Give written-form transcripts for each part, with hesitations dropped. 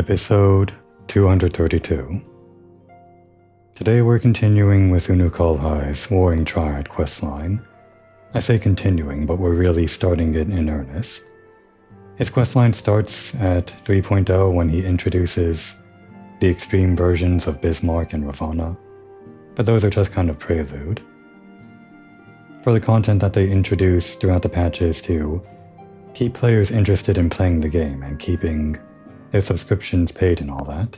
Episode 232. Today we're continuing with Unukalhai's Warring Triad questline. I say continuing, but we're really starting it in earnest. His questline starts at 3.0 when he introduces the extreme versions of Bismarck and Ravana, but those are just kind of prelude. For the content that they introduce throughout the patches to keep players interested in playing the game and keeping their subscriptions paid and all that.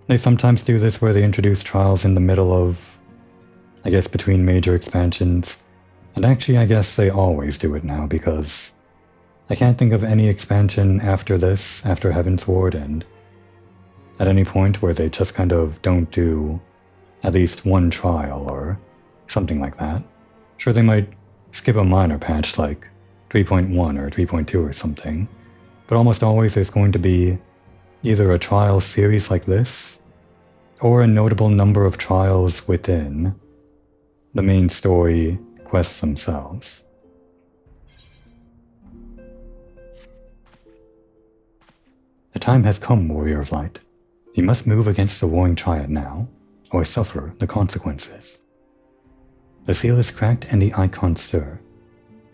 They sometimes do this where they introduce trials in the middle of, between major expansions, and actually I guess they always do it now because I can't think of any expansion after this, after Heavensward, and at any point where they just kind of don't do at least one trial or something like that. Sure, they might skip a minor patch like 3.1 or 3.2 or something, but almost always there's going to be either a trial series like this, or a notable number of trials within the main story quests themselves. The time has come, Warrior of Light. You must move against the Warring Triad now, or suffer the consequences. The seal is cracked and the icons stir.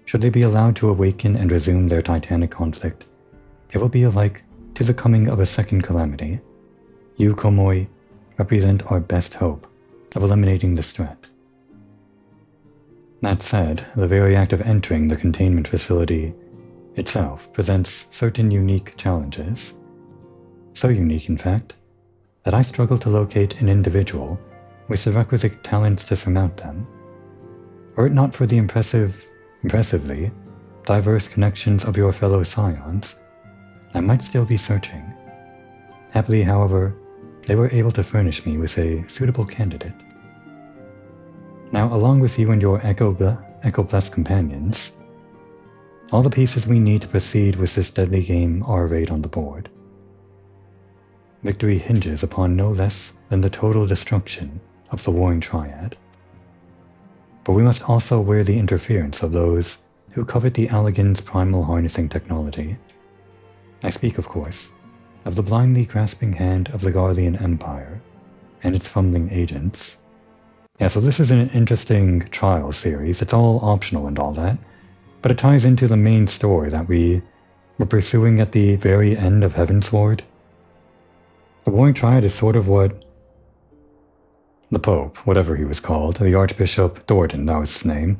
Should they be allowed to awaken and resume their titanic conflict, it will be alike to the coming of a second calamity. You, Komoi, represent our best hope of eliminating this threat. That said, the very act of entering the containment facility itself presents certain unique challenges. So unique, in fact, that I struggle to locate an individual with the requisite talents to surmount them. Were it not for the impressively diverse connections of your fellow scions, I might still be searching. Happily, however, they were able to furnish me with a suitable candidate. Now, along with you and your Echo-blessed companions, all the pieces we need to proceed with this deadly game are arrayed on the board. Victory hinges upon no less than the total destruction of the Warring Triad. But we must also wear the interference of those who covet the Allagan's primal harnessing technology. I speak, of course, of the blindly grasping hand of the Garlean Empire and its fumbling agents. Yeah, so this is an interesting trial series. It's all optional and all that, but it ties into the main story that we were pursuing at the very end of Heavensward. The Warring Triad is sort of what the Pope, whatever he was called, the Archbishop Thornton, that was his name.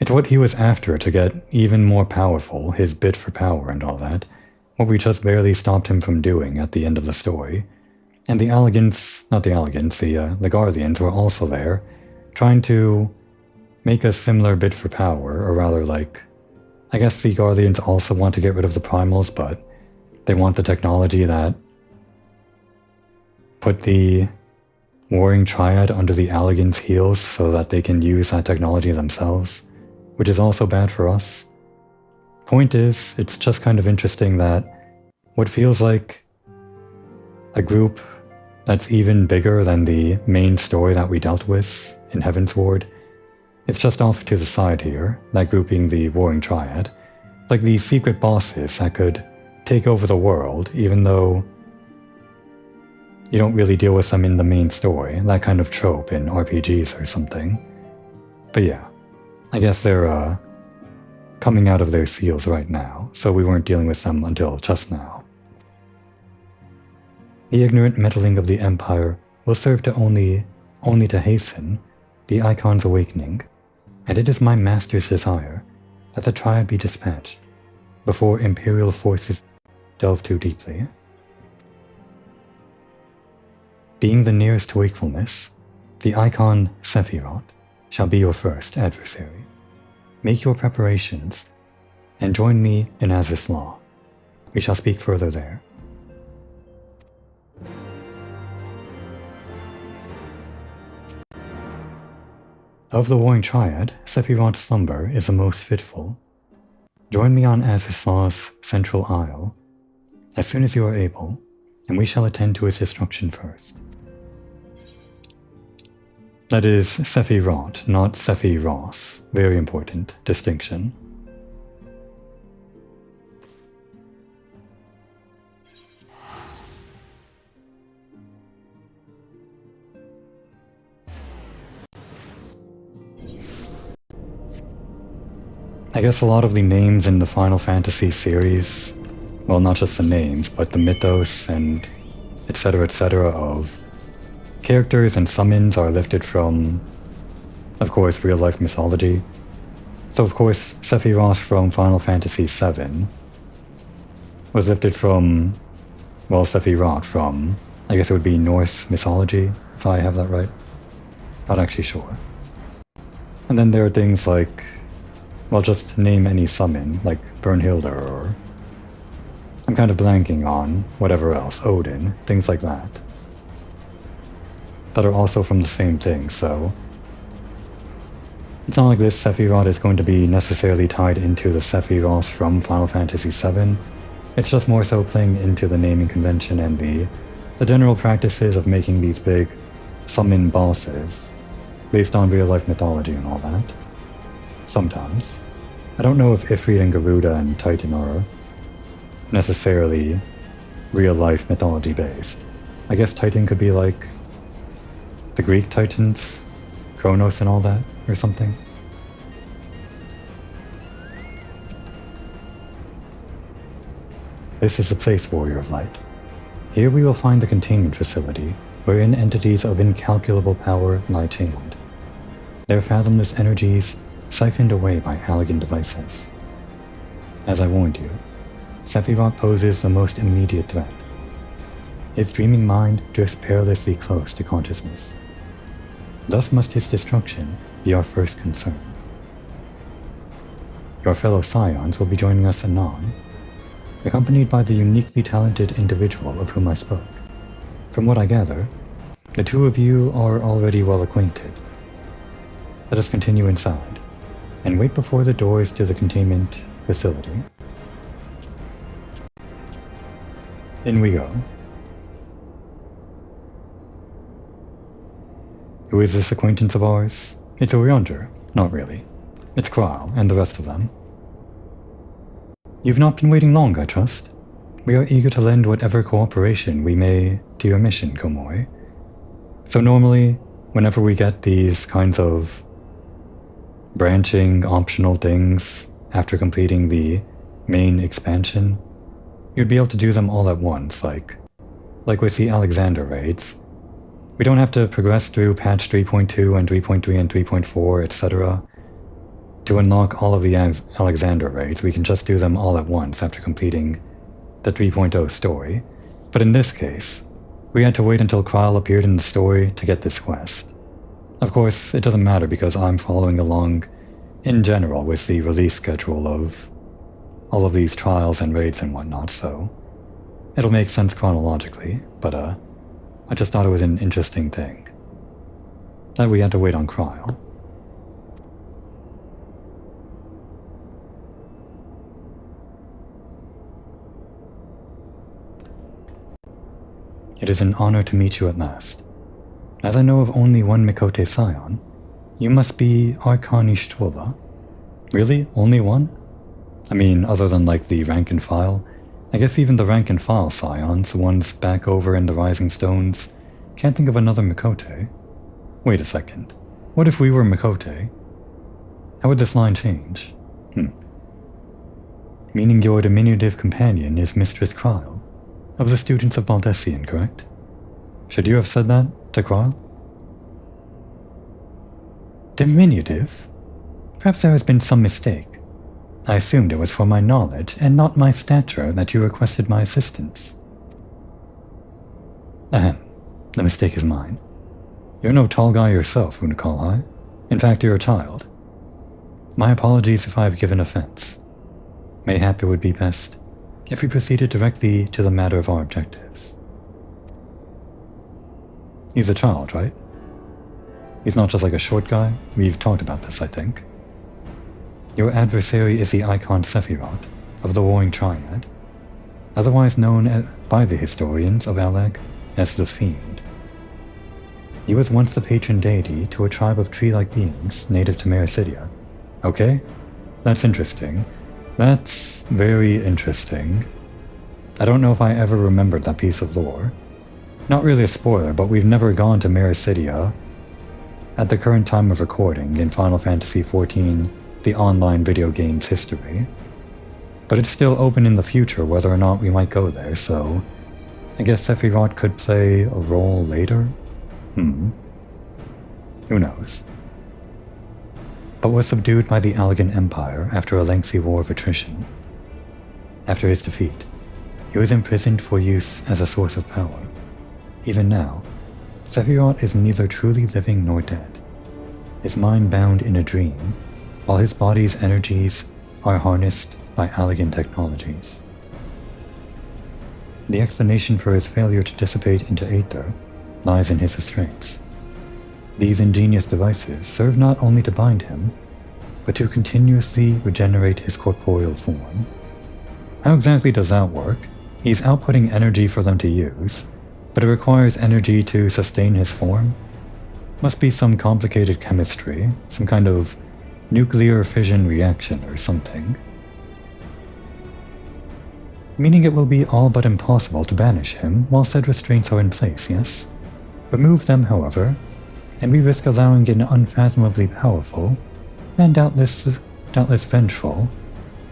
It's what he was after to get even more powerful, his bid for power and all that, what we just barely stopped him from doing at the end of the story. And the Garleans were also there, trying to make a similar bid for power, or rather I guess the Garleans also want to get rid of the primals, but they want the technology that put the Warring Triad under the Allagan's heels so that they can use that technology themselves, which is also bad for us. Point is, it's just kind of interesting that what feels like a group that's even bigger than the main story that we dealt with in Heavensward, it's just off to the side here, that group being the Warring Triad, like these secret bosses that could take over the world, even though you don't really deal with them in the main story, that kind of trope in RPGs or something. But yeah, I guess they're coming out of their seals right now, so we weren't dealing with them until just now. The ignorant meddling of the Empire will serve to only to hasten the Icon's awakening, and it is my master's desire that the Triad be dispatched before Imperial forces delve too deeply. Being the nearest to wakefulness, the Icon Sephirot shall be your first adversary. Make your preparations, and join me in Azys Law. We shall speak further there. Of the Warring Triad, Sephirot's slumber is the most fitful. Join me on Azys Law's central isle as soon as you are able, and we shall attend to its destruction first. That is Sephirot, not Sephiros. Very important distinction. I guess a lot of the names in the Final Fantasy series, well, not just the names, but the mythos and etc. of characters and summons are lifted from, of course, real-life mythology. So of course, Sephirot from Final Fantasy VII was lifted from, well, Sephirot from, I guess it would be Norse mythology, if I have that right. Not actually sure. And then there are things like, well, just name any summon, like Bernhilder, or I'm kind of blanking on whatever else, Odin, things like that are also from the same thing, so it's not like this Sephirot is going to be necessarily tied into the Sephiroth from Final Fantasy VII. It's just more so playing into the naming convention and the general practices of making these big summon bosses based on real-life mythology and all that. Sometimes. I don't know if Ifrit and Garuda and Titan are necessarily real-life mythology based. I guess Titan could be like the Greek Titans, Kronos and all that, or something. This is the place, Warrior of Light. Here we will find the containment facility, wherein entities of incalculable power lie chained. Their fathomless energies siphoned away by elegant devices. As I warned you, Sephirot poses the most immediate threat. His dreaming mind drifts perilously close to consciousness. Thus must his destruction be our first concern. Your fellow Scions will be joining us anon, accompanied by the uniquely talented individual of whom I spoke. From what I gather, the two of you are already well acquainted. Let us continue inside, and wait before the doors to the containment facility. In we go. Who is this acquaintance of ours? It's Oriander. Not really. It's Kral and the rest of them. You've not been waiting long, I trust. We are eager to lend whatever cooperation we may to your mission, Komoi. So normally, whenever we get these kinds of branching, optional things after completing the main expansion, you'd be able to do them all at once, like with the Alexander raids. We don't have to progress through patch 3.2 and 3.3 and 3.4, etc. to unlock all of the Alexander raids. We can just do them all at once after completing the 3.0 story. But in this case, we had to wait until Kral appeared in the story to get this quest. Of course, it doesn't matter because I'm following along in general with the release schedule of all of these trials and raids and whatnot, so it'll make sense chronologically, but I just thought it was an interesting thing that we had to wait on Kral. It is an honor to meet you at last. As I know of only one Mikote Scion, you must be Archon Ishtola. Really? Only one? I mean, other than like the rank and file. I guess even the rank and file Scions, the ones back over in the Rising Stones, can't think of another Mikote. Wait a second. What if we were Mikote? How would this line change? Meaning your diminutive companion is Mistress Kral, of the students of Baldessian, correct? Should you have said that to Kral? Diminutive? Perhaps there has been some mistake. I assumed it was for my knowledge and not my stature that you requested my assistance. Ahem. The mistake is mine. You're no tall guy yourself, Unakalhai. In fact, you're a child. My apologies if I've given offense. Mayhap it would be best if we proceeded directly to the matter of our objectives. He's a child, right? He's not just like a short guy. We've talked about this, I think. Your adversary is the Icon Sephirot of the Warring Triad, otherwise known by the historians of Alag as the Fiend. He was once the patron deity to a tribe of tree-like beings native to Mericidia. Okay? That's interesting. That's very interesting. I don't know if I ever remembered that piece of lore. Not really a spoiler, but we've never gone to Mericidia at the current time of recording in Final Fantasy XIV the online video game's history. But it's still open in the future whether or not we might go there, so I guess Sephirot could play a role later? Who knows? But was subdued by the Allegan Empire after a lengthy war of attrition. After his defeat, he was imprisoned for use as a source of power. Even now, Sephirot is neither truly living nor dead, his mind bound in a dream, while his body's energies are harnessed by Allegan technologies. The explanation for his failure to dissipate into Aether lies in his restraints. These ingenious devices serve not only to bind him, but to continuously regenerate his corporeal form. How exactly does that work? He's outputting energy for them to use, but it requires energy to sustain his form? Must be some complicated chemistry, some kind of nuclear fission reaction or something. Meaning it will be all but impossible to banish him while said restraints are in place, yes? Remove them, however, and we risk allowing an unfathomably powerful, and doubtless vengeful,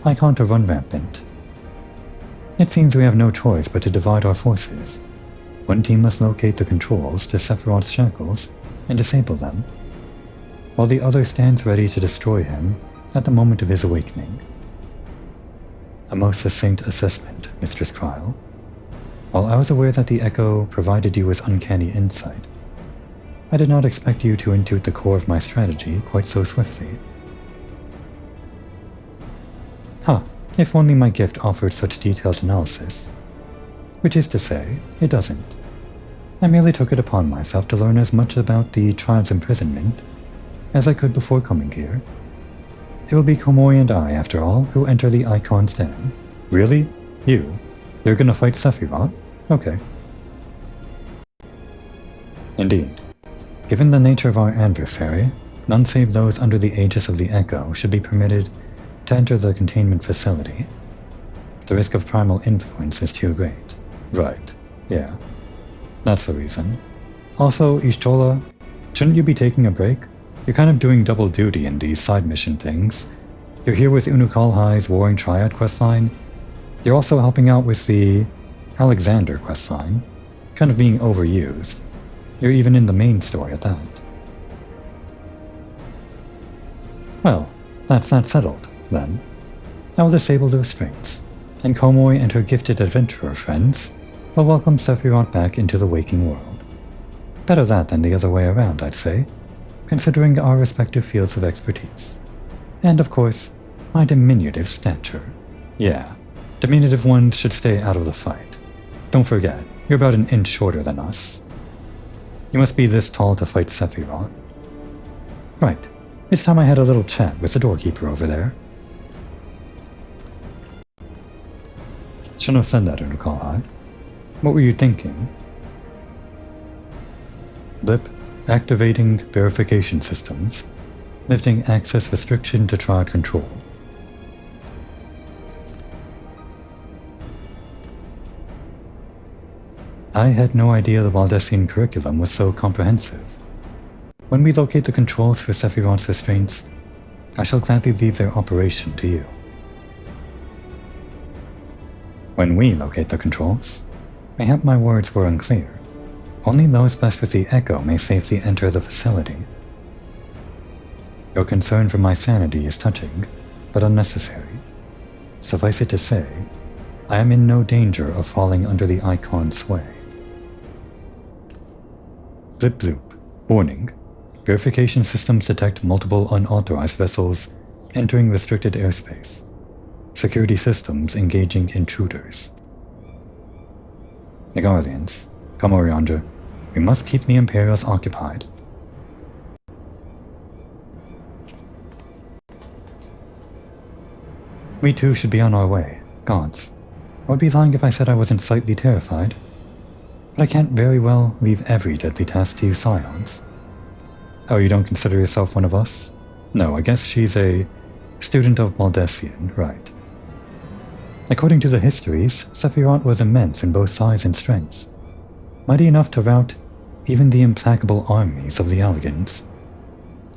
icon to run rampant. It seems we have no choice but to divide our forces. One team must locate the controls to Sephirot's shackles and disable them, while the other stands ready to destroy him at the moment of his awakening. A most succinct assessment, Mistress Kryl. While I was aware that the Echo provided you with uncanny insight, I did not expect you to intuit the core of my strategy quite so swiftly. If only my gift offered such detailed analysis. Which is to say, it doesn't. I merely took it upon myself to learn as much about the child's imprisonment as I could before coming here. It will be Komori and I, after all, who enter the Icon's den. Really? You? You're gonna fight Sephirot? Okay. Indeed. Given the nature of our adversary, none save those under the aegis of the Echo should be permitted to enter the containment facility. The risk of primal influence is too great. Right. Yeah. That's the reason. Also, Ishtola, shouldn't you be taking a break? You're kind of doing double duty in these side mission things. You're here with Unukalhai's Warring Triad questline. You're also helping out with the Alexander questline. Kind of being overused. You're even in the main story at that. Well, that's that settled, then. I will disable the restraints, and Komori and her gifted adventurer friends will welcome Sephirot back into the waking world. Better that than the other way around, I'd say, considering our respective fields of expertise. And of course, my diminutive stature. Yeah, diminutive ones should stay out of the fight. Don't forget, you're about an inch shorter than us. You must be this tall to fight Sephirot. Right, it's time I had a little chat with the doorkeeper over there. Shouldn't have said that, Unukalhai. What were you thinking? Blip. Activating verification systems. Lifting access restriction to triad control. I had no idea the Valdesian curriculum was so comprehensive. When we locate the controls for Sephirot's restraints, I shall gladly leave their operation to you. When we locate the controls? Mayhap my words were unclear. Only those blessed with the Echo may safely enter the facility. Your concern for my sanity is touching, but unnecessary. Suffice it to say, I am in no danger of falling under the Icon's sway. Blip bloop. Warning. Verification systems detect multiple unauthorized vessels entering restricted airspace. Security systems engaging intruders. The Guardians. Come, Oriandra. We must keep the Imperials occupied. We too should be on our way. Gods. I would be lying if I said I wasn't slightly terrified. But I can't very well leave every deadly task to you Scions. Oh, you don't consider yourself one of us? No, I guess she's a student of Valdesian, right. According to the histories, Sephirot was immense in both size and strength, mighty enough to rout even the implacable armies of the Allegans,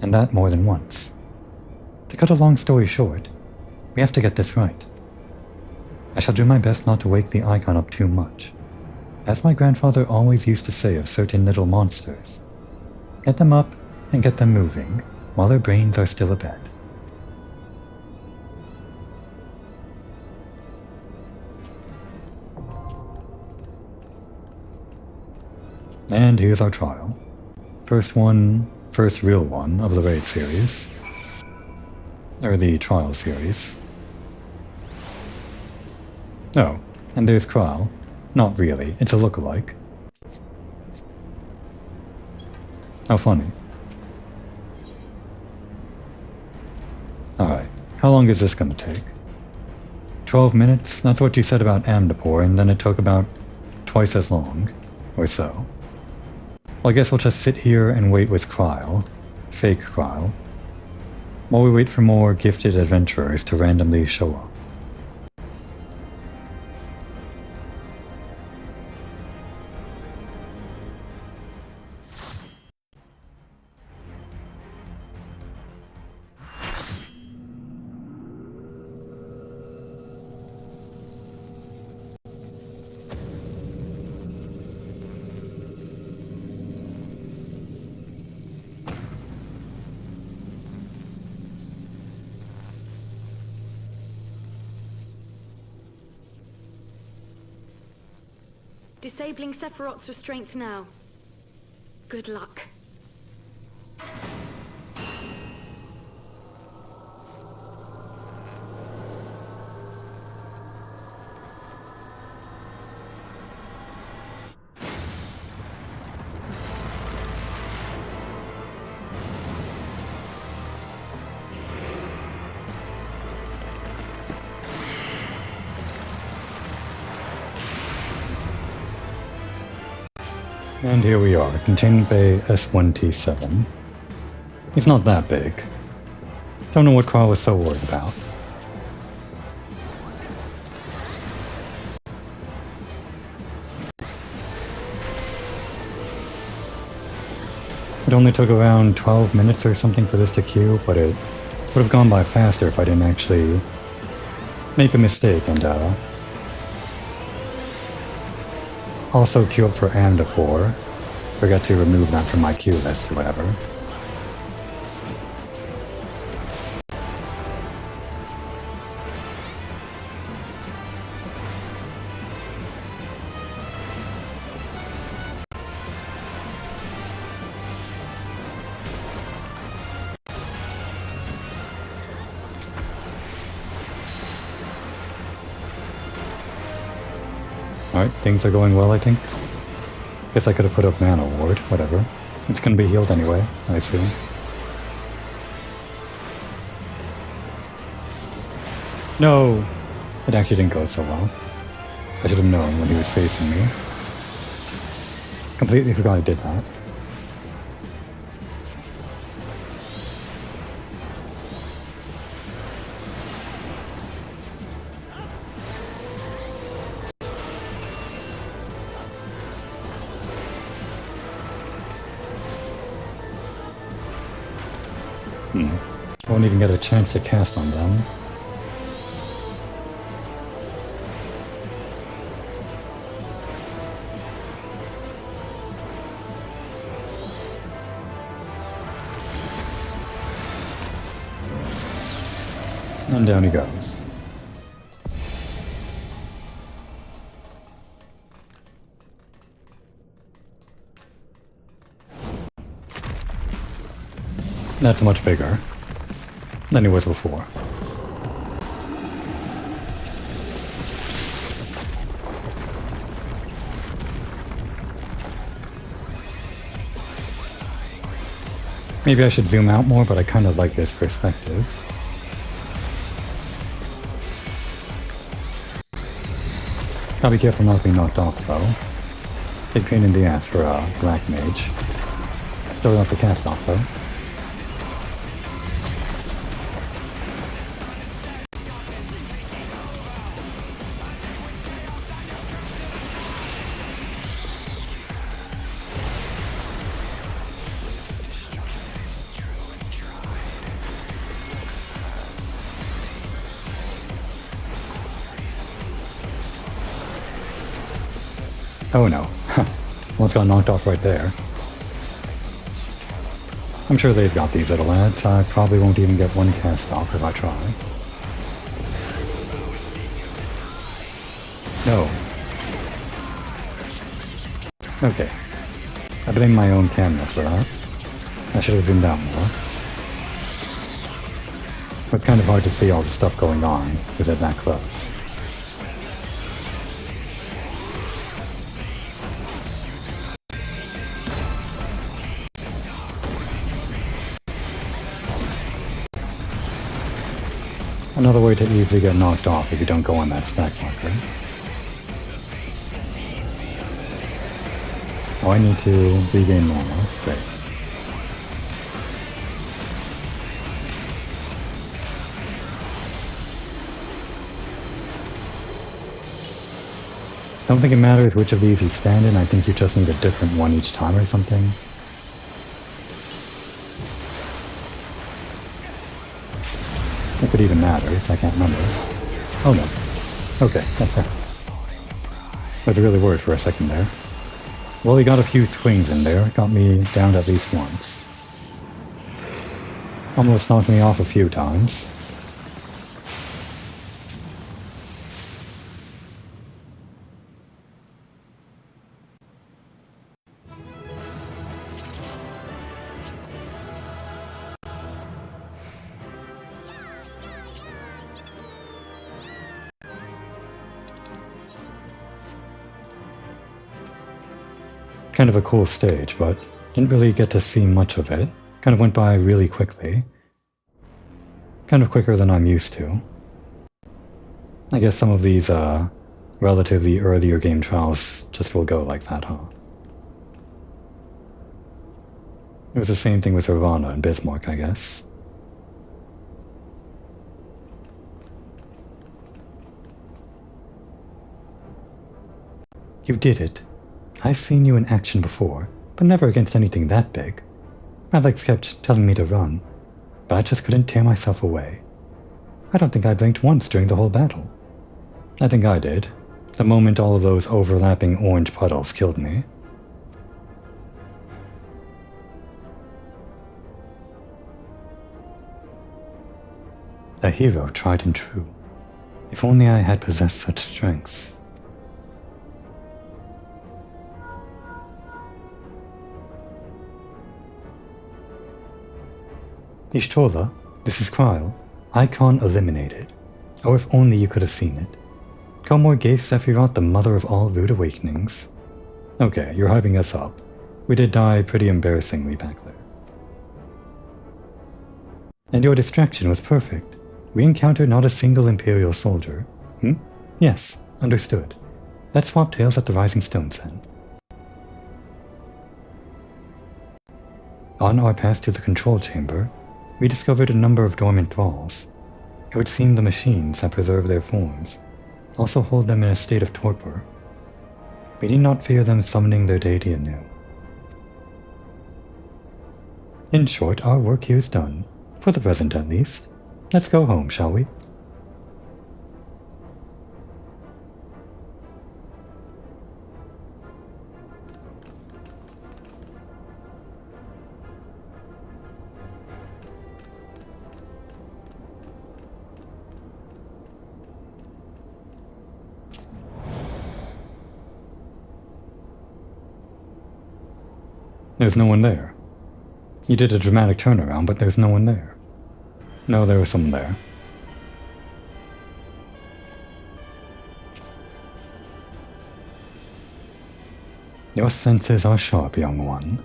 and that more than once. To cut a long story short, we have to get this right. I shall do my best not to wake the icon up too much. As my grandfather always used to say of certain little monsters, get them up and get them moving while their brains are still abed. And here's our trial. First real one of the raid series. Or the trial series. Oh, and there's Kral. Not really, it's a lookalike. How funny. Alright, how long is this gonna take? 12 minutes? That's what you said about Amdapor, and then it took about twice as long, or so. Well, I guess we'll just sit here and wait with Krile, fake Krile, while we wait for more gifted adventurers to randomly show up. Disabling Sephirot's restraints now. Good luck. And here we are, containment bay S1T7. He's not that big. Don't know what Kral was so worried about. It only took around 12 minutes or something for this to queue, but it would have gone by faster if I didn't actually make a mistake and also queue up for Amdapor. Forgot to remove that from my queue list or whatever. Alright, things are going well, I think. Guess I could have put up Mana Ward, whatever. It's gonna be healed anyway, I assume. No! It actually didn't go so well. I should have known when he was facing me. Completely forgot I did that. Won't even get a chance to cast on them. And down he goes. That's much bigger than he was before. Maybe I should zoom out more, but I kind of like this perspective. Gotta be careful not being knocked off though. Big pain in the ass for a black mage. Still enough to cast off though. Oh no. Well, it's got knocked off right there. I'm sure they've got these little ads. I probably won't even get one cast off if I try. No. Okay. I blame my own camera for that. I should have zoomed out more. It's kind of hard to see all the stuff going on because they're that close. Another way to easily get knocked off if you don't go on that stack marker. Oh, I need to regain more health. Great. Don't think it matters which of these you stand in. I think you just need a different one each time or something. If it even matters, I can't remember. Oh no. Okay. I was really worried for a second there. Well, he got a few swings in there. Got me downed at least once. Almost knocked me off a few times. Kind of a cool stage, but didn't really get to see much of it. Kind of went by really quickly. Kind of quicker than I'm used to. I guess some of these relatively earlier game trials just will go like that, huh? It was the same thing with Ravana and Bismarck, I guess. You did it. I've seen you in action before, but never against anything that big. My legs kept telling me to run, but I just couldn't tear myself away. I don't think I blinked once during the whole battle. I think I did, the moment all of those overlapping orange puddles killed me. A hero tried and true. If only I had possessed such strengths. Ishtola, this is Kryle. Icon eliminated. Oh, if only you could have seen it. Komor gave Sephirot the mother of all rude awakenings. Okay, you're hyping us up. We did die pretty embarrassingly back there. And your distraction was perfect. We encountered not a single Imperial soldier. Yes, understood. Let's swap tails at the Rising Stones then. On our path to the control chamber, we discovered a number of dormant thralls. It would seem the machines that preserve their forms also hold them in a state of torpor. We need not fear them summoning their deity anew. In short, our work here is done, for the present at least. Let's go home, shall we? There's no one there. You did a dramatic turnaround, but there's no one there. No, there was someone there. Your senses are sharp, young one.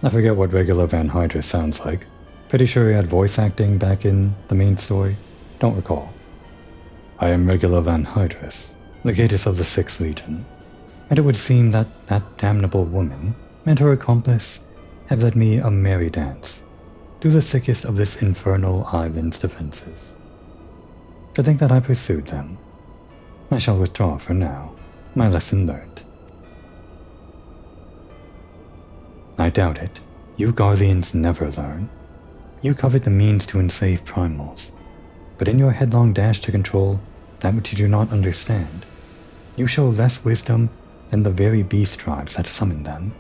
I forget what regular Van Hydra sounds like. Pretty sure he had voice acting back in the main story. Don't recall. I am regular Van Hydrus, Legatus of the 6th Legion, and it would seem that that damnable woman and her accomplice have led me a merry dance through the sickest of this infernal island's defenses. To think that I pursued them, I shall withdraw for now, my lesson learned. I doubt it. You Guardians never learn. You covet the means to enslave primals, but in your headlong dash to control, that which you do not understand. You show less wisdom than the very beast tribes that summon them.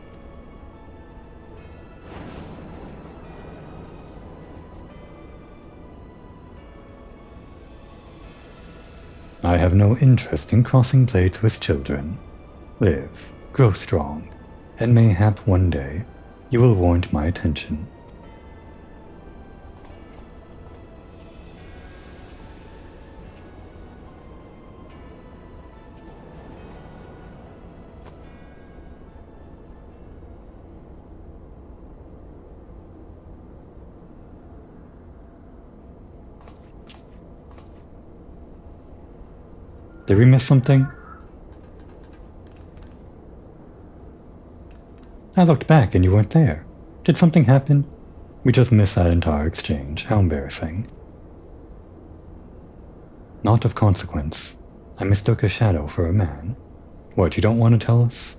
I have no interest in crossing blades with children. Live, grow strong, and mayhap one day you will warrant my attention. Did we miss something? I looked back and you weren't there. Did something happen? We just missed that entire exchange. How embarrassing. Not of consequence. I mistook a shadow for a man. What, you don't want to tell us?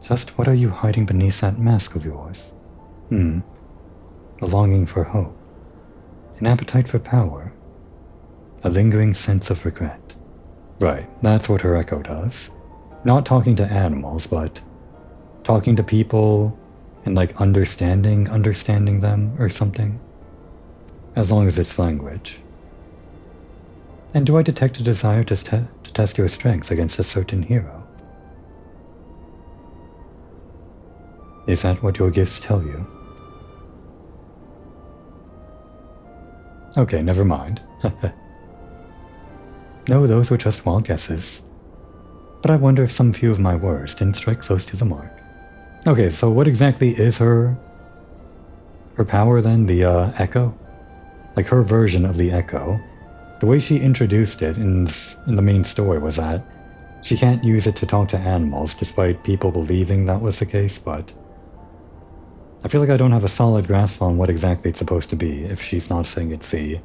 Just what are you hiding beneath that mask of yours? A longing for hope. An appetite for power. A lingering sense of regret. Right, that's what her echo does. Not talking to animals, but talking to people and like understanding them or something. As long as it's language. And do I detect a desire to test your strengths against a certain hero? Is that what your gifts tell you? Okay, never mind. No, those were just wild guesses. But I wonder if some few of my words didn't strike close to the mark. Okay, so what exactly is her power then? The echo? Like her version of the echo. The way she introduced it in the main story was that she can't use it to talk to animals, despite people believing that was the case, but I feel like I don't have a solid grasp on what exactly it's supposed to be if she's not saying it's the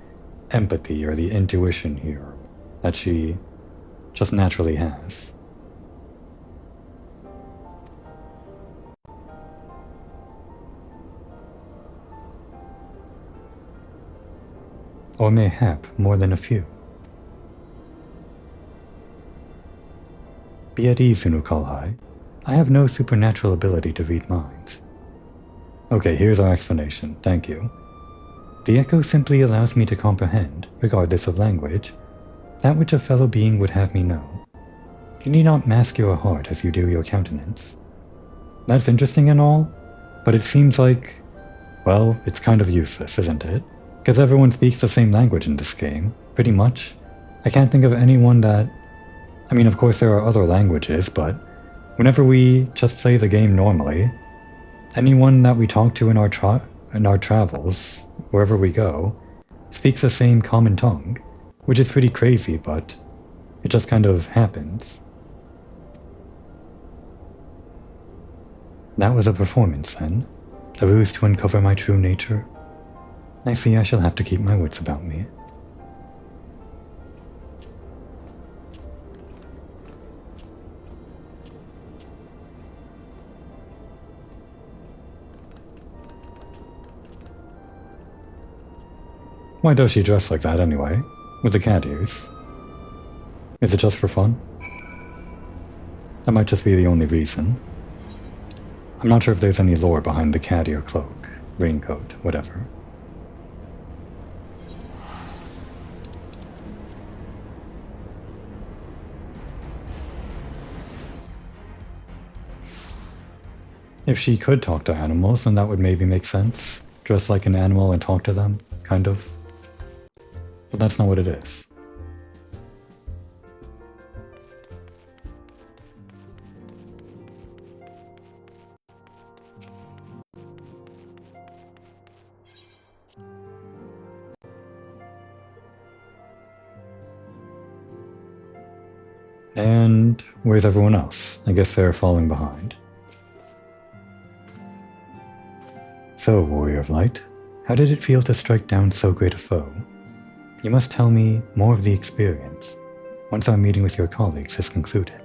empathy or the intuition here that she just naturally has. Or mayhap more than a few. Be at ease, Unukalhai. I have no supernatural ability to read minds. Okay, here's our explanation, thank you. The echo simply allows me to comprehend, regardless of language, that which a fellow being would have me know. You need not mask your heart as you do your countenance. That's interesting and all, but it seems like, well, it's kind of useless, isn't it? Because everyone speaks the same language in this game, pretty much. I can't think of anyone that... I mean, of course there are other languages, but whenever we just play the game normally, anyone that we talk to in our travels, wherever we go, speaks the same common tongue, which is pretty crazy, but it just kind of happens. That was a performance then? A ruse to uncover my true nature? I see I shall have to keep my wits about me. Why does she dress like that anyway? With the cat ears? Is it just for fun? That might just be the only reason. I'm not sure if there's any lore behind the cat ear cloak, raincoat, whatever. If she could talk to animals, then that would maybe make sense. Dress like an animal and talk to them, kind of. But that's not what it is. And where's everyone else? I guess they're falling behind. So, Warrior of Light, how did it feel to strike down so great a foe? You must tell me more of the experience, once our meeting with your colleagues is concluded.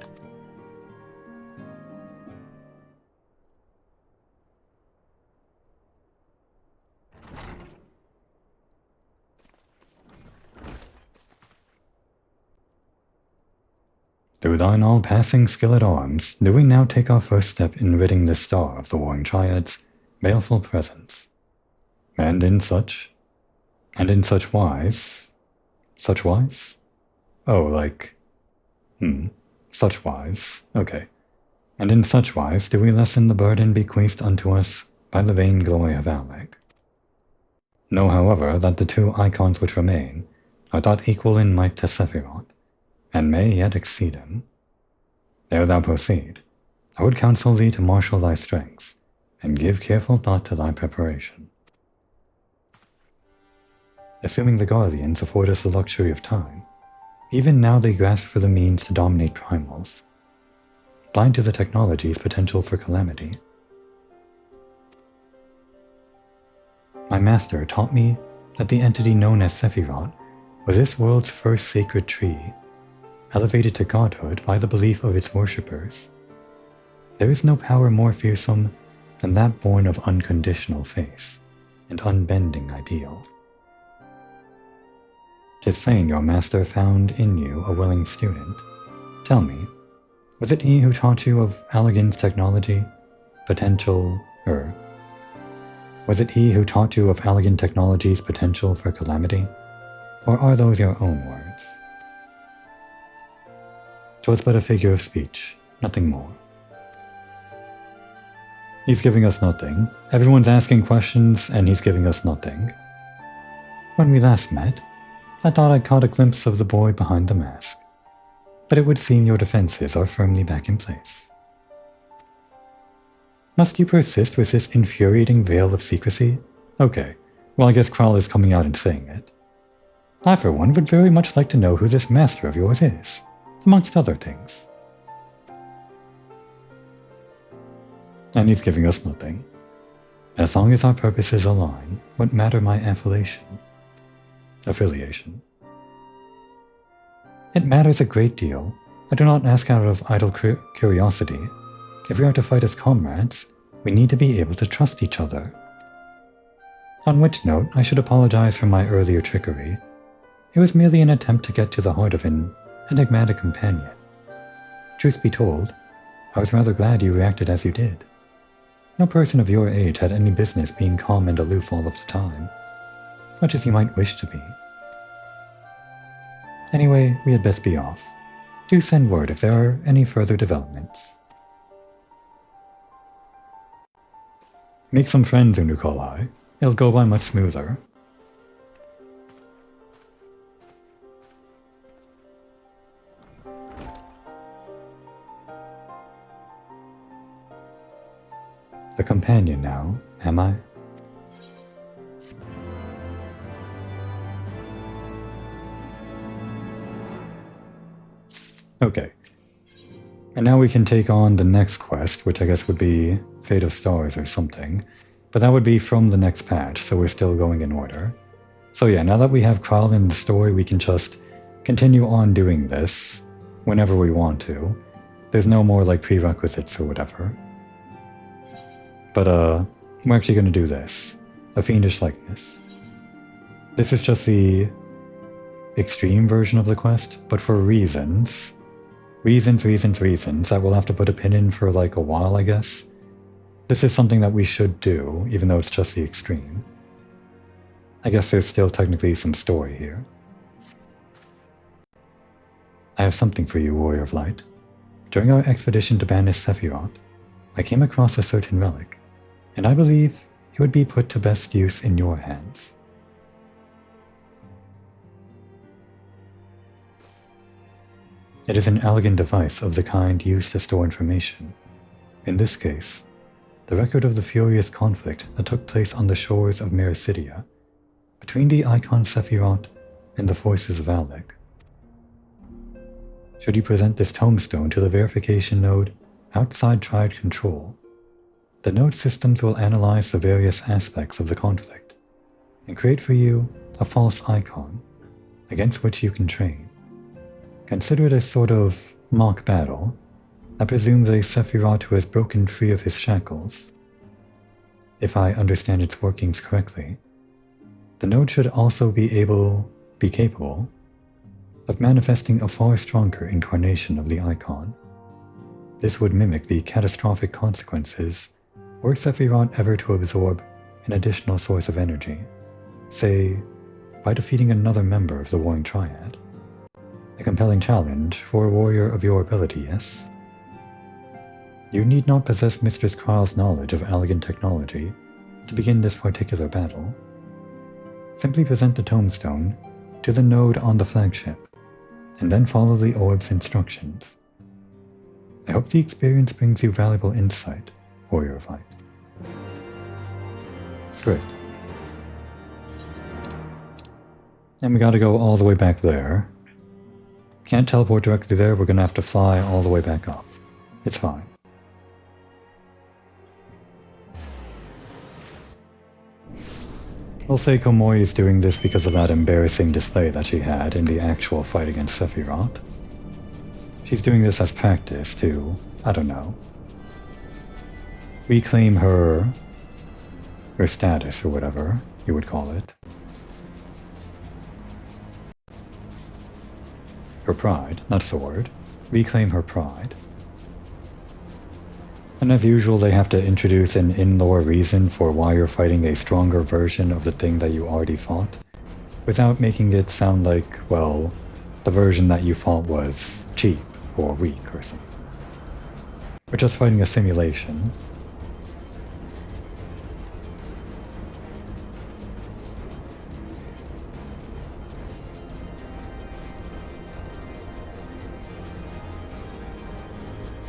Through thine all-passing skill at arms, do we now take our first step in ridding this star of the warring triads' baleful presence. And in such wise... Such wise? Oh, like... Such wise. Okay. And in such wise do we lessen the burden bequeathed unto us by the vain glory of Alec. Know, however, that the two icons which remain are thought equal in might to Sephirot, and may yet exceed him. Ere thou proceed, I would counsel thee to marshal thy strengths, and give careful thought to thy preparation. Assuming the Guardians afford us the luxury of time, even now they grasp for the means to dominate primals, blind to the technology's potential for calamity. My master taught me that the entity known as Sephirot was this world's first sacred tree, elevated to godhood by the belief of its worshippers. There is no power more fearsome than that born of unconditional faith and unbending ideal. 'Tis plain your master found in you a willing student. Tell me, was it he who taught you of Allergan's technology, Was it he who taught you of Allergan technology's potential for calamity? Or are those your own words? 'Twas but a figure of speech, nothing more. He's giving us nothing. Everyone's asking questions, and he's giving us nothing. When we last met, I thought I caught a glimpse of the boy behind the mask, but it would seem your defenses are firmly back in place. Must you persist with this infuriating veil of secrecy? Okay, well I guess Kral is coming out and saying it. I for one would very much like to know who this master of yours is, amongst other things. And he's giving us nothing. As long as our purposes align, what matter my affiliation? It matters a great deal. I do not ask out of idle curiosity. If we are to fight as comrades, we need to be able to trust each other. On which note, I should apologize for my earlier trickery. It was merely an attempt to get to the heart of an enigmatic companion. Truth be told, I was rather glad you reacted as you did. No person of your age had any business being calm and aloof all of the time, much as you might wish to be. Anyway, we had best be off. Do send word if there are any further developments. Make some friends, Unukalai. It'll go by much smoother. A companion now, am I? Okay. And now we can take on the next quest, which I guess would be Fate of Stars or something. But that would be from the next patch, so we're still going in order. So yeah, now that we have Kral in the story, we can just continue on doing this whenever we want to. There's no more like prerequisites or whatever. But we're actually going to do this. A Fiendish Likeness. This is just the extreme version of the quest, but for reasons that we'll have to put a pin in for like a while, I guess. This is something that we should do, even though it's just the extreme. I guess there's still technically some story here. I have something for you, Warrior of Light. During our expedition to banish Sephirot, I came across a certain relic, and I believe it would be put to best use in your hands. It is an elegant device of the kind used to store information. In this case, the record of the furious conflict that took place on the shores of Mericidia, between the icon Sephirot and the forces of Alec. Should you present this tombstone to the verification node outside Triad Control, the node systems will analyze the various aspects of the conflict and create for you a false icon against which you can train. Consider it a sort of mock battle that presumes a Sephirot who has broken free of his shackles. If I understand its workings correctly, the node should also be capable of manifesting a far stronger incarnation of the icon. This would mimic the catastrophic consequences were Sephirot ever to absorb an additional source of energy, say, by defeating another member of the Warring Triad. A compelling challenge for a warrior of your ability, yes? You need not possess Mistress Kral's knowledge of Allegan technology to begin this particular battle. Simply present the tombstone to the node on the flagship, and then follow the orb's instructions. I hope the experience brings you valuable insight, Warrior of Light. Great. And we gotta go all the way back there. Can't teleport directly there, we're gonna have to fly all the way back up. It's fine. We'll say Komori is doing this because of that embarrassing display that she had in the actual fight against Sephirot. She's doing this as practice to, I don't know, reclaim her status or whatever you would call it. Her pride, that's the word. Reclaim her pride. And as usual, they have to introduce an in-lore reason for why you're fighting a stronger version of the thing that you already fought, without making it sound like, well, the version that you fought was cheap or weak or something. We're just fighting a simulation.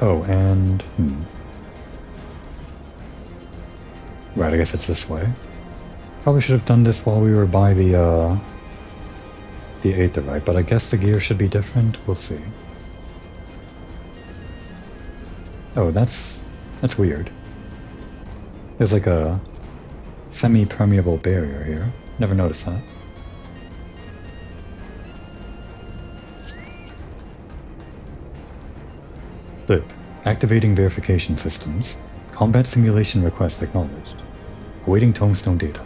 Oh, and... Right, I guess it's this way. Probably should have done this while we were by the Aetherite, but I guess the gear should be different. We'll see. Oh, that's weird. There's like a semi-permeable barrier here. Never noticed that. Blip. Activating verification systems. Combat simulation request acknowledged. Awaiting tombstone data.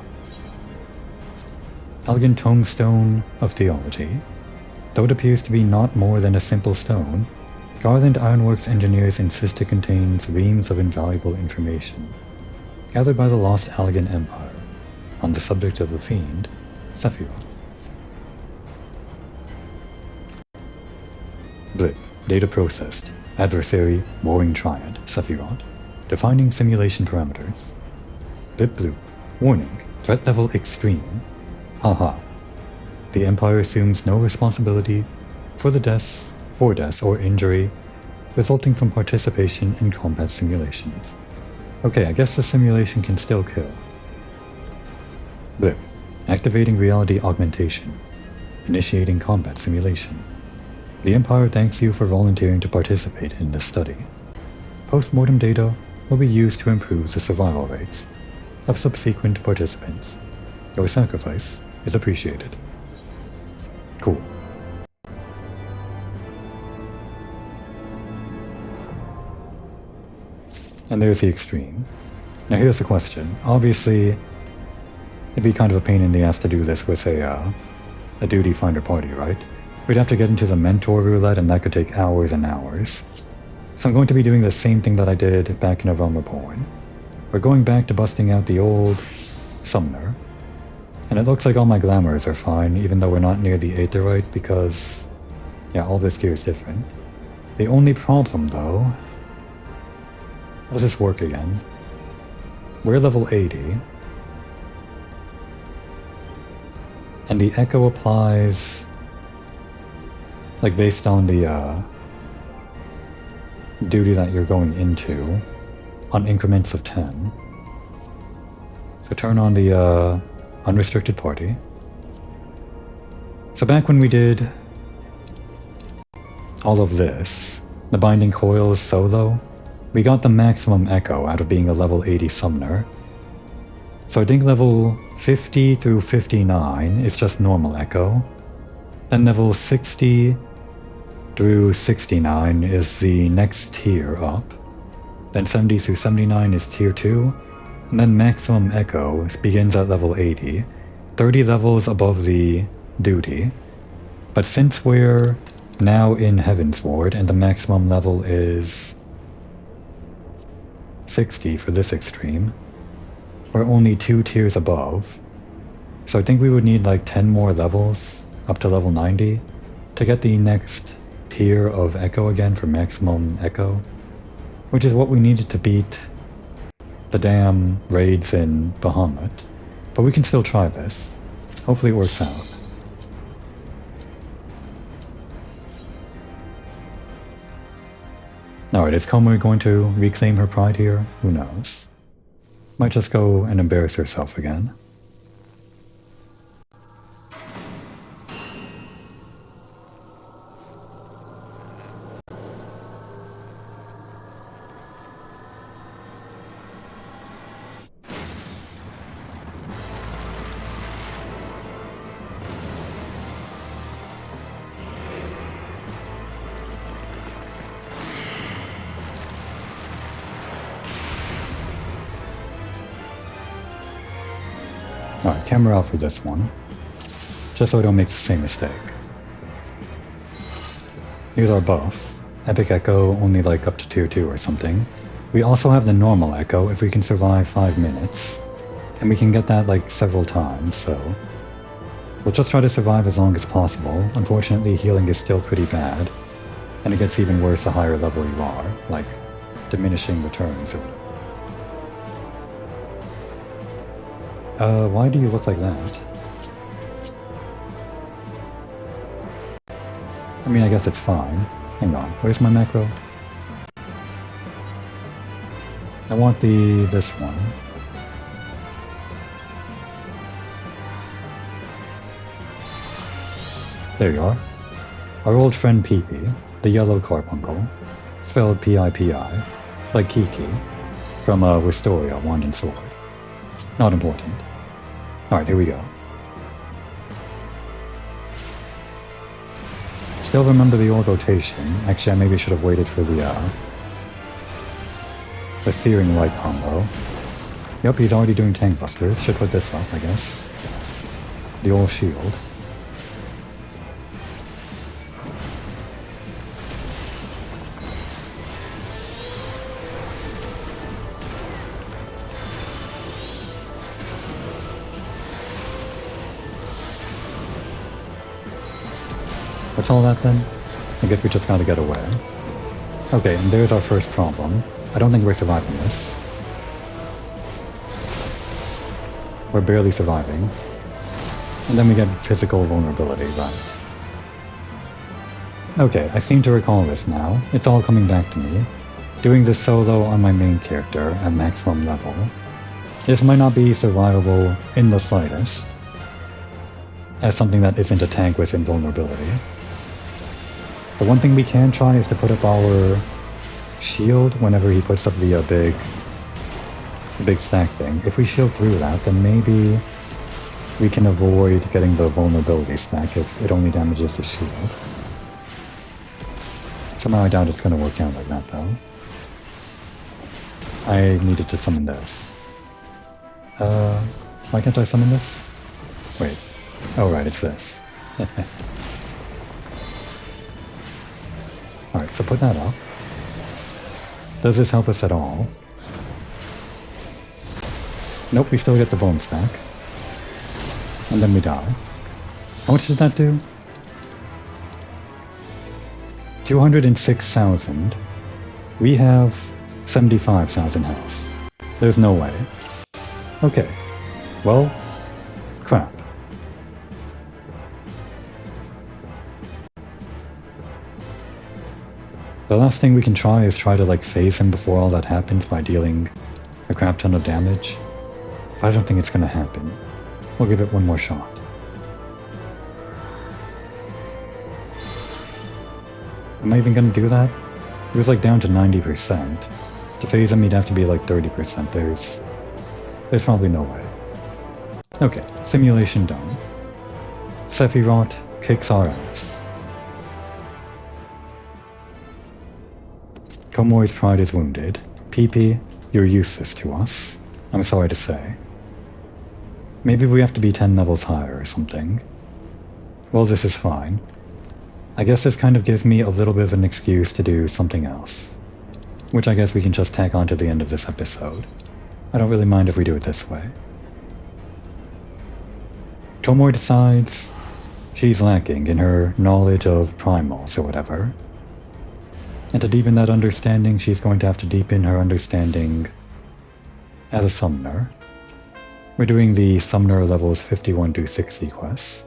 Allegan Tombstone of Theology. Though it appears to be not more than a simple stone, Garland Ironworks engineers insist it contains reams of invaluable information, gathered by the lost Allegan Empire, on the subject of the fiend, Sephirot. Blip. Data processed. Adversary, Warring Triad, Sephirot. Defining simulation parameters. Blip bloop. Warning. Threat level extreme. Haha. The Empire assumes no responsibility for deaths or injury resulting from participation in combat simulations. Okay, I guess the simulation can still kill. Blip. Activating reality augmentation. Initiating combat simulation. The Empire thanks you for volunteering to participate in this study. Post-mortem data will be used to improve the survival rates of subsequent participants. Your sacrifice is appreciated. Cool. And there's the extreme. Now here's the question. Obviously, it'd be kind of a pain in the ass to do this with a duty finder party, right? We'd have to get into the mentor roulette, and that could take hours and hours. So I'm going to be doing the same thing that I did back in A Realm Reborn. We're going back to busting out the old Summoner. And it looks like all my glamours are fine, even though we're not near the Aetherite, because, yeah, all this gear is different. The only problem, though... How does this work again? We're level 80. And the Echo applies... like, based on the, duty that you're going into, on increments of 10. So turn on the, unrestricted party. So back when we did all of this, the Binding Coils solo, we got the maximum echo out of being a level 80 summoner. So I think level 50 through 59 is just normal echo. Then level 60 through 69 is the next tier up. Then 70 through 79 is tier 2. And then maximum echo begins at level 80, 30 levels above the duty, But since we're now in Heavensward and the maximum level is 60 for this extreme, we're only 2 tiers above. So I think we would need like 10 more levels up to level 90 to get the next tier of Echo again for maximum Echo, which is what we needed to beat the damn raids in Bahamut. But we can still try this. Hopefully it works out. Alright, is Komori going to reclaim her pride here? Who knows? Might just go and embarrass herself again. Alright, camera out for this one. Just so I don't make the same mistake. Here's our buff. Epic Echo only like up to tier 2 or something. We also have the normal Echo if we can survive 5 minutes. And we can get that like several times, so... we'll just try to survive as long as possible. Unfortunately, healing is still pretty bad. And it gets even worse the higher level you are. Like, diminishing returns or whatever. Why do you look like that? I mean, I guess it's fine. Hang on, where's my macro? I want this one. There you are. Our old friend Pee-Pee, the yellow carbuncle, spelled P-I-P-I, like Kiki, from Wisteria, Wand and Sword. Not important. Alright, here we go. Still remember the old rotation. Actually, I maybe should have waited for the searing light combo. Yep, he's already doing tank busters. Should put this up, I guess. The old shield. What's all that then? I guess we just gotta get away. Okay, and there's our first problem. I don't think we're surviving this. We're barely surviving. And then we get physical vulnerability, right? Okay, I seem to recall this now. It's all coming back to me. Doing this solo on my main character at maximum level. This might not be survivable in the slightest, as something that isn't a tank with invulnerability. The one thing we can try is to put up our shield whenever he puts up the big stack thing. If we shield through that, then maybe we can avoid getting the vulnerability stack if it only damages the shield. Somehow I doubt it's going to work out like that though. I needed to summon this. Why can't I summon this? Wait. Oh right, it's this. Alright, so put that up. Does this help us at all? Nope, we still get the bone stack. And then we die. How much did that do? 206,000. We have 75,000 health. There's no way. Okay. Well, crap. The last thing we can try is try to like phase him before all that happens by dealing a crap ton of damage. But I don't think it's gonna happen. We'll give it one more shot. Am I even gonna do that? It was like down to 90%. To phase him, he'd have to be like 30%. There's probably no way. Okay, simulation done. Sephirot kicks our ass. Komori's pride is wounded. Pee-Pee, you're useless to us. I'm sorry to say. Maybe we have to be 10 levels higher or something. Well, this is fine. I guess this kind of gives me a little bit of an excuse to do something else, which I guess we can just tack on to the end of this episode. I don't really mind if we do it this way. Tomori decides she's lacking in her knowledge of primals or whatever, and to deepen that understanding, she's going to have to deepen her understanding as a summoner. We're doing the summoner levels 51 to 60 quests,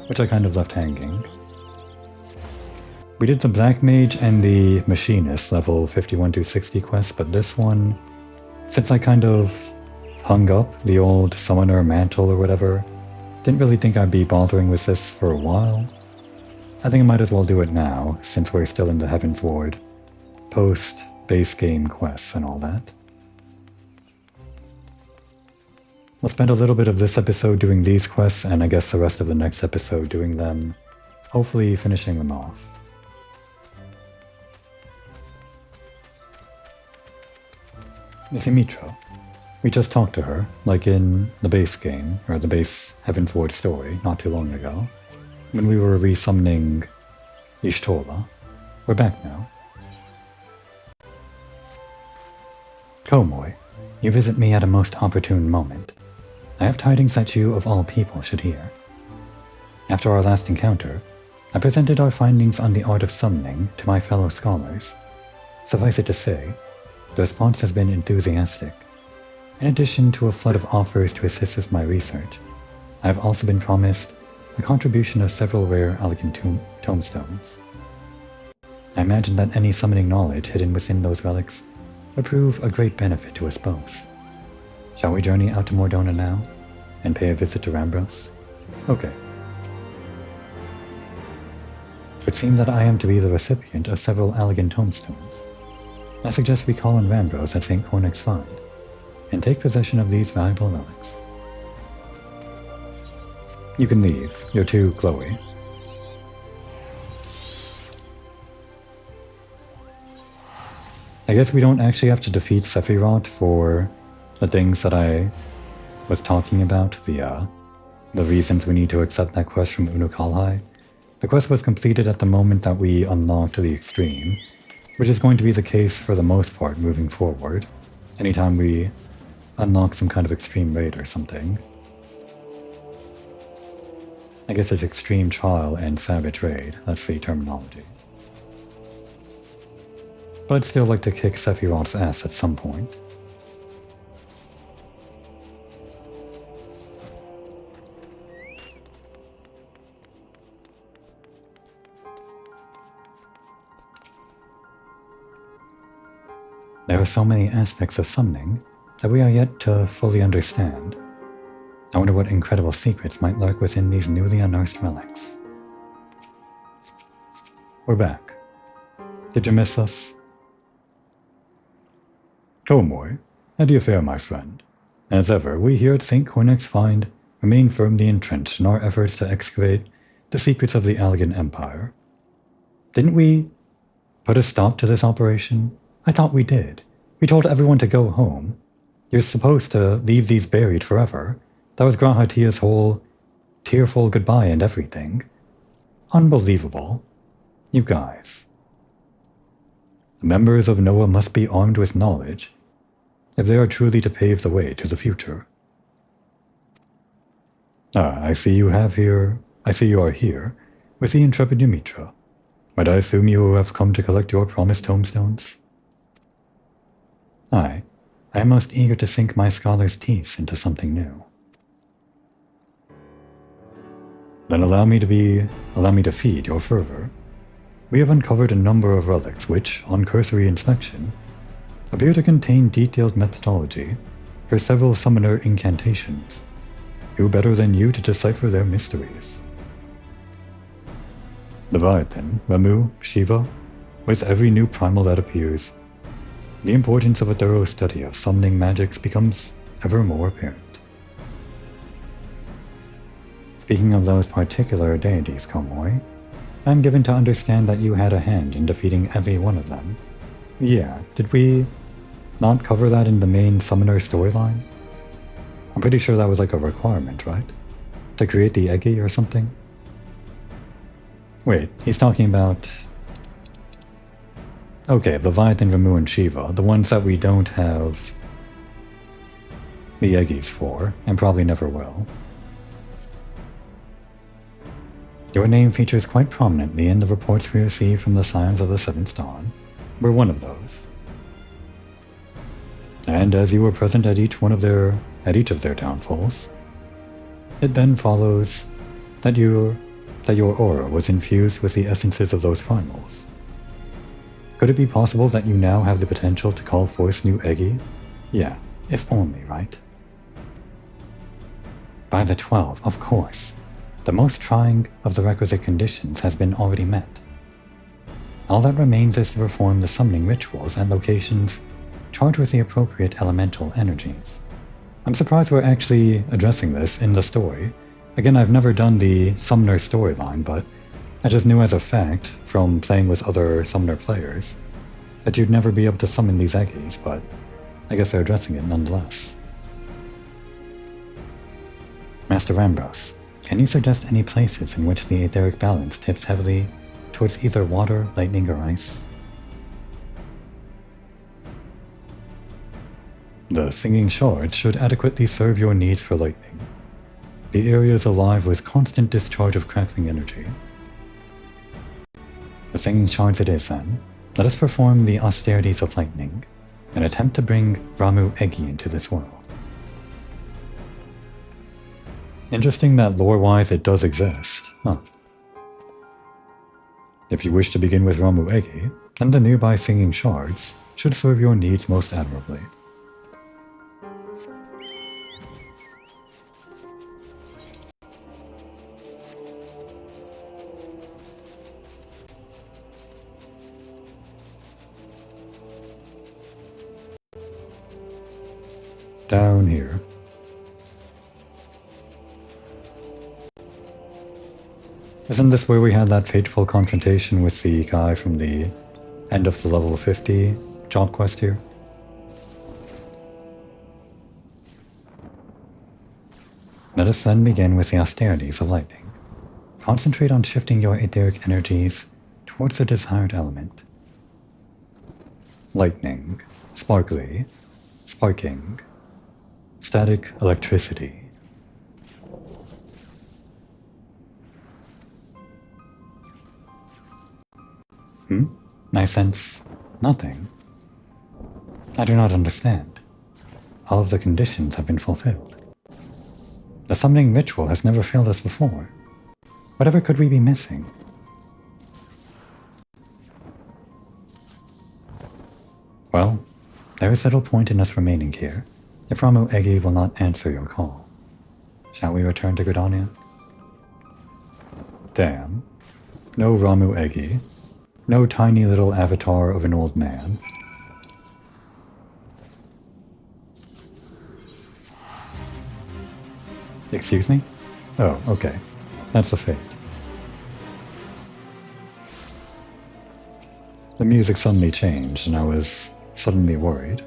which I kind of left hanging. We did the Black Mage and the Machinist level 51 to 60 quests, but this one, since I kind of hung up the old Summoner Mantle or whatever, didn't really think I'd be bothering with this for a while. I think I might as well do it now, since we're still in the Heavensward post-base game quests and all that. We'll spend a little bit of this episode doing these quests, and I guess the rest of the next episode doing them, hopefully finishing them off. Missy Mitra. We just talked to her, like in the base game, or the base Heavensward story, not too long ago, when we were resummoning Ishtola. We're back now. Komoi, you visit me at a most opportune moment. I have tidings that you, of all people, should hear. After our last encounter, I presented our findings on the art of summoning to my fellow scholars. Suffice it to say, the response has been enthusiastic. In addition to a flood of offers to assist with my research, I have also been promised a contribution of several rare elegant tomestones. I imagine that any summoning knowledge hidden within those relics would prove a great benefit to us both. Shall we journey out to Mordona now, and pay a visit to Rambros? Okay. It would seem that I am to be the recipient of several elegant tomestones. I suggest we call on Rambros at St. Cornex's Fund, and take possession of these valuable relics. You can leave. You're too glowy. I guess we don't actually have to defeat Sephirot for the things that I was talking about, the reasons we need to accept that quest from Unukalhai. The quest was completed at the moment that we unlocked the Extreme, which is going to be the case for the most part moving forward, anytime we unlock some kind of Extreme raid or something. I guess it's Extreme Trial and Savage Raid, that's the terminology. But I'd still like to kick Sephirot's ass at some point. There are so many aspects of summoning that we are yet to fully understand. I wonder what incredible secrets might lurk within these newly unearthed relics. We're back. Did you miss us? Komoi, how do you fare, my friend? As ever, we here at St. Cornex's Find remain firmly entrenched in our efforts to excavate the secrets of the Allegan Empire. Didn't we put a stop to this operation? I thought we did. We told everyone to go home. You're supposed to leave these buried forever. That was Grahatia's whole tearful goodbye and everything. Unbelievable. You guys. The members of Noah must be armed with knowledge if they are truly to pave the way to the future. I see you are here with the intrepid Yumitra. Might I assume you have come to collect your promised tomestones? I am most eager to sink my scholar's teeth into something new. Then allow me to feed your fervor. We have uncovered a number of relics which, on cursory inspection, appear to contain detailed methodology for several summoner incantations. Who better than you to decipher their mysteries? Leviathan, Ramu, Shiva, with every new primal that appears, the importance of a thorough study of summoning magics becomes ever more apparent. Speaking of those particular deities, Komoi, I'm given to understand that you had a hand in defeating every one of them. Yeah, did we not cover that in the main summoner storyline? I'm pretty sure that was like a requirement, right? To create the Eggy or something? Wait, he's talking about... Okay, Leviathan, Ramu, and Shiva, the ones that we don't have the Eggies for, and probably never will. Your name features quite prominently in the reports we receive from the Scions of the Seventh Dawn. We're one of those. And as you were present at each of their downfalls, it then follows that your aura was infused with the essences of those primals. Could it be possible that you now have the potential to call forth new Eggie? Yeah, if only, right? By the 12, of course. The most trying of the requisite conditions has been already met. All that remains is to perform the summoning rituals at locations charged with the appropriate elemental energies. I'm surprised we're actually addressing this in the story. Again, I've never done the Summoner storyline, but I just knew as a fact, from playing with other Summoner players, that you'd never be able to summon these Eggies, but I guess they're addressing it nonetheless. Master Ambrose, can you suggest any places in which the etheric balance tips heavily towards either water, lightning, or ice? The singing shards should adequately serve your needs for lightning. The area is alive with constant discharge of crackling energy. The singing shards it is then. Let us perform the austerities of lightning, and attempt to bring Ramu Eggie into this world. Interesting that lore-wise it does exist, huh? If you wish to begin with Ramu Eggie, then the nearby singing shards should serve your needs most admirably. Down here. Isn't this where we had that fateful confrontation with the guy from the end of the level 50 job quest here? Let us then begin with the austerities of lightning. Concentrate on shifting your etheric energies towards the desired element. Lightning, sparkly, sparking, static electricity. I sense nothing. I do not understand. All of the conditions have been fulfilled. The summoning ritual has never failed us before. Whatever could we be missing? Well, there is little point in us remaining here, if Ramu Eggie will not answer your call. Shall we return to Gridania? Damn. No Ramu Eggie. No tiny little avatar of an old man. Excuse me? Oh, okay. That's a fate. The music suddenly changed and I was suddenly worried.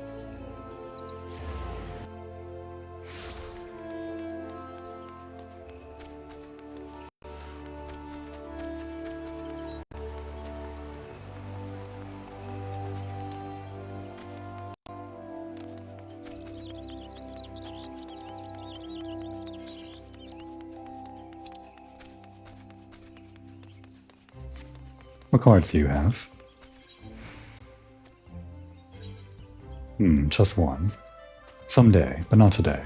What cards do you have? Just one. Someday, but not today.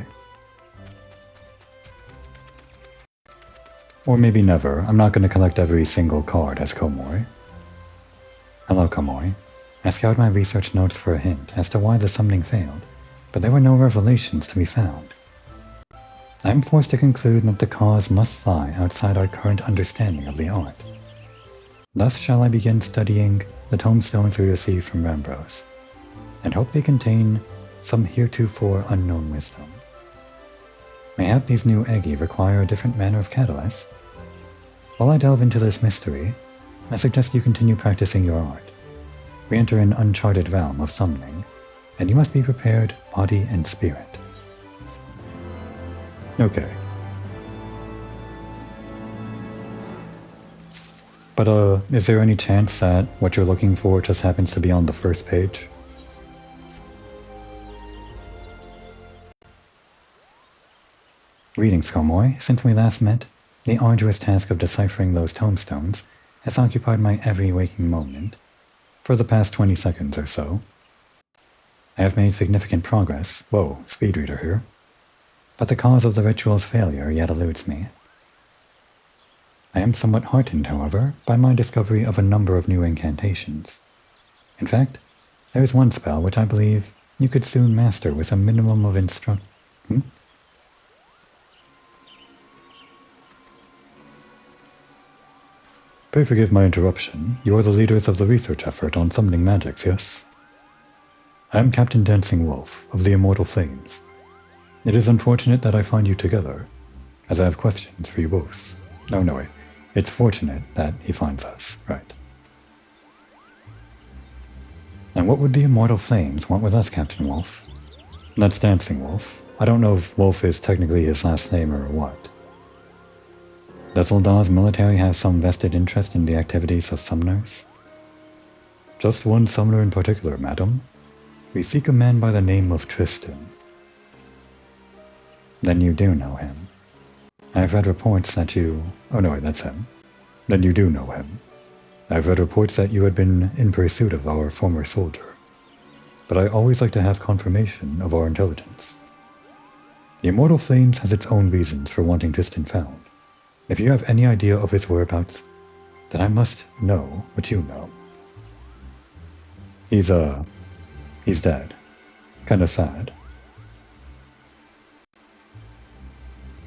Or maybe never. I'm not going to collect every single card as Komori. Hello, Komori. I scoured my research notes for a hint as to why the summoning failed, but there were no revelations to be found. I am forced to conclude that the cause must lie outside our current understanding of the art. Thus shall I begin studying the tomestones we received from Ambrose, and hope they contain some heretofore unknown wisdom. Mayhap these new Eggie require a different manner of catalyst? While I delve into this mystery, I suggest you continue practicing your art. We enter an uncharted realm of summoning, and you must be prepared body and spirit. Okay. But is there any chance that what you're looking for just happens to be on the first page? Greetings, Komoy. Since we last met, the arduous task of deciphering those tomestones has occupied my every waking moment for the past 20 seconds or so. I have made significant progress. Whoa, speedreader here. But the cause of the ritual's failure yet eludes me. I am somewhat heartened, however, by my discovery of a number of new incantations. In fact, there is one spell which I believe you could soon master with a minimum of Pray forgive my interruption. You are the leaders of the research effort on summoning magics, yes? I am Captain Dancing Wolf, of the Immortal Flames. It is unfortunate that I find you together, as I have questions for you both. No, wait. It's fortunate that he finds us, right? And what would the Immortal Flames want with us, Captain Wolf? That's Dancing Wolf. I don't know if Wolf is technically his last name or what. Does Ulda's military have some vested interest in the activities of summoners? Just one summoner in particular, madam. We seek a man by the name of Tristan. Then you do know him. I have read reports that you... Oh no, wait, that's him. Then you do know him. I have read reports that you had been in pursuit of our former soldier. But I always like to have confirmation of our intelligence. The Immortal Flames has its own reasons for wanting Tristan found. If you have any idea of his whereabouts, then I must know what you know. He's dead. Kinda sad.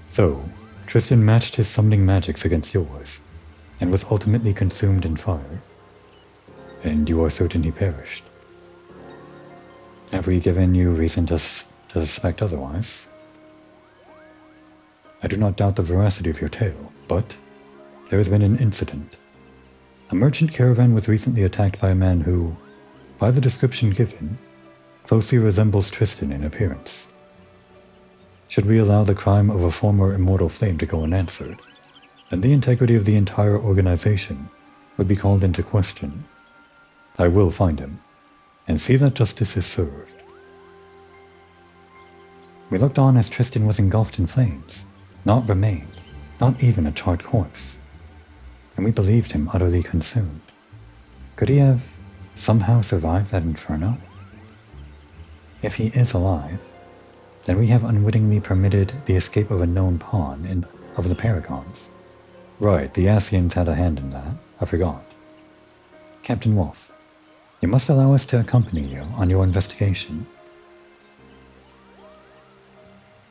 So, Tristan matched his summoning magics against yours, and was ultimately consumed in fire. And you are certain he perished. Have we given you reason to suspect otherwise? I do not doubt the veracity of your tale, but there has been an incident. A merchant caravan was recently attacked by a man who, by the description given, closely resembles Tristan in appearance. Should we allow the crime of a former Immortal Flame to go unanswered, then the integrity of the entire organization would be called into question. I will find him, and see that justice is served. We looked on as Tristan was engulfed in flames, not remained, not even a charred corpse, and we believed him utterly consumed. Could he have somehow survived that inferno? If he is alive, then we have unwittingly permitted the escape of a known pawn of the Paragons. Right, the Asians had a hand in that. I forgot. Captain Wolf, you must allow us to accompany you on your investigation.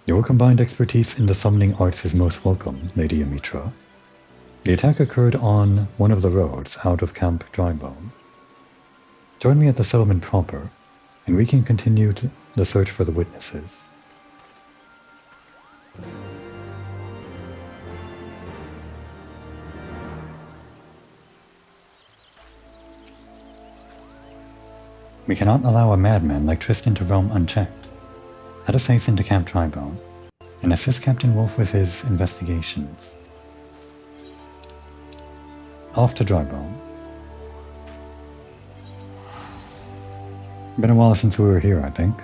Your combined expertise in the summoning arts is most welcome, Lady Amitra. The attack occurred on one of the roads out of Camp Drybone. Join me at the settlement proper, and we can continue the search for the witnesses. We cannot allow a madman like Tristan to roam unchecked. Let us hasten to Camp Drybone, and assist Captain Wolf with his investigations. Off to Drybone. Been a while since we were here, I think.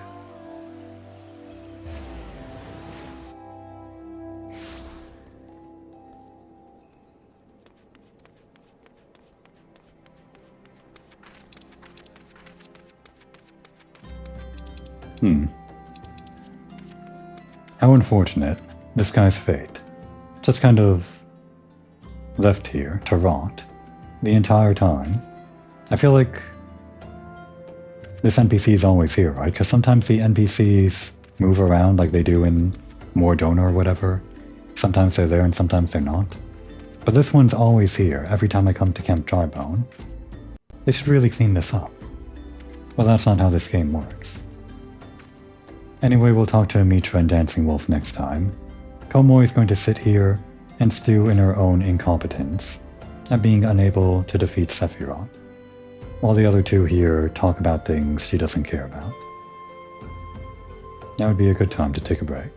How unfortunate, this guy's fate. Just kind of left here to rot the entire time. I feel like this NPC is always here, right? Because sometimes the NPCs move around like they do in Mordona or whatever. Sometimes they're there and sometimes they're not. But this one's always here every time I come to Camp Drybone. They should really clean this up. Well, that's not how this game works. Anyway, we'll talk to Amitra and Dancing Wolf next time. Komoy is going to sit here and stew in her own incompetence at being unable to defeat Sephirot, while the other two here talk about things she doesn't care about. Now would be a good time to take a break.